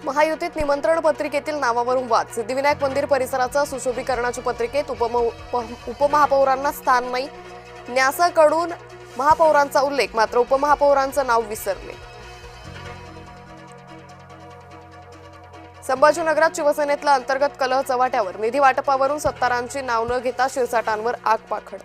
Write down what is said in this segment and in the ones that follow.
महायुतीत निमंत्रण पत्रिकेतील नावावरून वाद. सिद्धिविनायक मंदिर परिसराचा सुशोभीकरणाच्या पत्रिकेत उपमहापौरांना स्थान नाही. न्यासाकडून महापौरांचा उल्लेख, मात्र उपमहापौरांचं नाव विसरले. संभाजीनगरात शिवसेनेतला अंतर्गत कलह चव्हाट्यावर. निधी वाटपावरून सत्तारांची नाव न घेता शिरसाटांवर आगपाखड.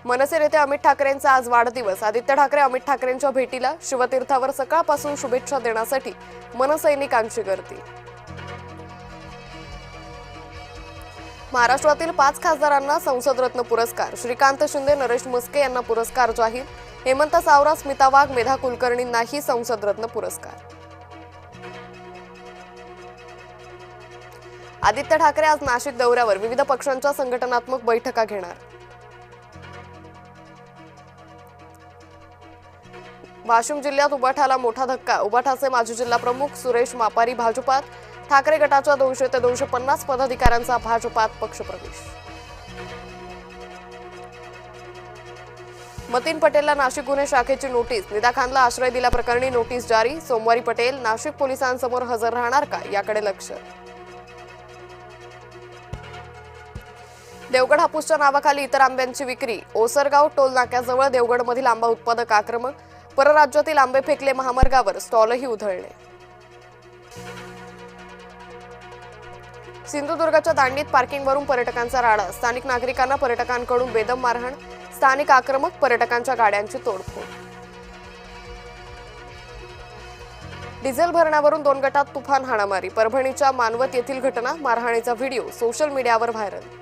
मनसे नेते अमित ठाकरेंचा आज वाढदिवस. आदित्य ठाकरे अमित ठाकरेंच्या भेटीला. शिवतीर्थावर सकाळपासून शुभेच्छा देण्यासाठी मनसैनिकांची गर्दी. महाराष्ट्रातील 5 खासदारांना संसद रत्न पुरस्कार. श्रीकांत शिंदे, नरेश मस्के यांना पुरस्कार जाहीर. हेमंत सावरा, स्मिता वाघ, मेधा कुलकर्णींनाही संसद रत्न पुरस्कार. आदित्य ठाकरे आज नाशिक दौऱ्यावर. विविध पक्षांच्या संघटनात्मक बैठका घेणार. वाशिम जिल्ह्यात उबाठाला मोठा धक्का. उबाठाचे माजी जिल्हा प्रमुख सुरेश मापारी भाजपात. ठाकरे गटाच्या 200 ते 250 पदाधिकाऱ्यांचा भाजपात पक्षप्रवेश. मतीन पटेलला नाशिक गुन्हे शाखेची नोटीस. निदा खानला आश्रय दिल्याप्रकरणी नोटीस जारी. सोमवारी पटेल नाशिक पोलिसांसमोर हजर राहणार का, याकडे लक्ष. देवगड हापूसच्या नावाखाली इतर आंब्यांची विक्री. ओसरगाव टोल नाक्याजवळ देवगडमधील आंबा उत्पादक आक्रमक. परराज्यातील आंबे फेकले महामार्गावर. स्टॉलही उधळले. सिंधुदुर्गच्या दांडीत पार्किंगवरून पर्यटकांचा राडा. स्थानिक नागरिकांना पर्यटकांकडून बेदम मारहाण. स्थानिक आक्रमक. पर्यटकांच्या गाड्यांची तोडफोड. डिझेल भरण्यावरून 2 गटात तुफान हाणामारी. परभणीच्या मानवत येथील घटना. मारहाणीचा व्हिडिओ सोशल मीडियावर व्हायरल.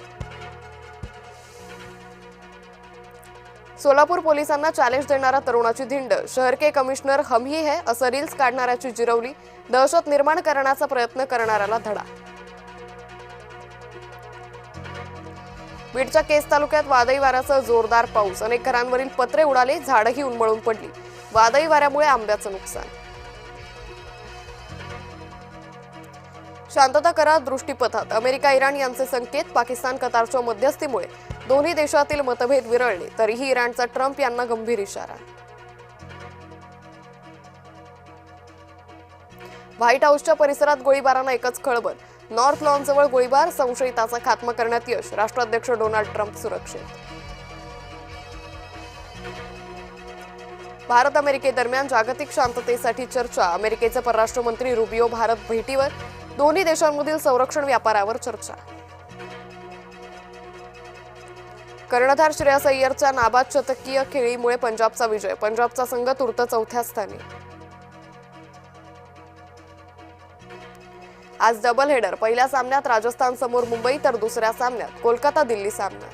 सोलापूर पोलिसांना चॅलेंज देणारा तरुणाची धिंड. शहर के कमिशनर हम ही है असं रील्स काढणाऱ्याची जिरवली. दहशत निर्माण करण्याचा प्रयत्न करणाऱ्याला धडा. बीडच्या केस तालुक्यात वादळी वाऱ्यासह जोरदार पाऊस. अनेक घरांवरील पत्रे उडाले. झाडंही उन्मळून पडली. वादळी वाऱ्यामुळे आंब्याचं नुकसान. शांतता करा दृष्टीपथात. अमेरिका इराण यांचे संकेत. पाकिस्तान कतारच्या मध्यस्थीमुळे दोन्ही देशातील मतभेद विरळले. तरीही इराणचा ट्रम्प यांना गंभीर इशारा. व्हाईट हाऊसच्या परिसरात गोळीबारानं एकच खळबळ. नॉर्थ लॉनजवळ गोळीबार. संशयिताचा खात्मा करण्यात यश. राष्ट्राध्यक्ष डोनाल्ड ट्रम्प सुरक्षित. भारत अमेरिकेदरम्यान जागतिक शांततेसाठी चर्चा. अमेरिकेचे परराष्ट्र मंत्री रुबियो भारत भेटीवर. दोन्ही देशांमधील संरक्षण व्यापारावर चर्चा. कर्णधार श्रेयस अय्यरच्या नाबाद शतकीय खेळीमुळे पंजाबचा विजय. पंजाबचा संघ तूर्त 4थ्या स्थानी. आज डबल हेडर. पहिल्या सामन्यात राजस्थान समोर मुंबई, तर दुसऱ्या सामन्यात कोलकाता दिल्ली सामना.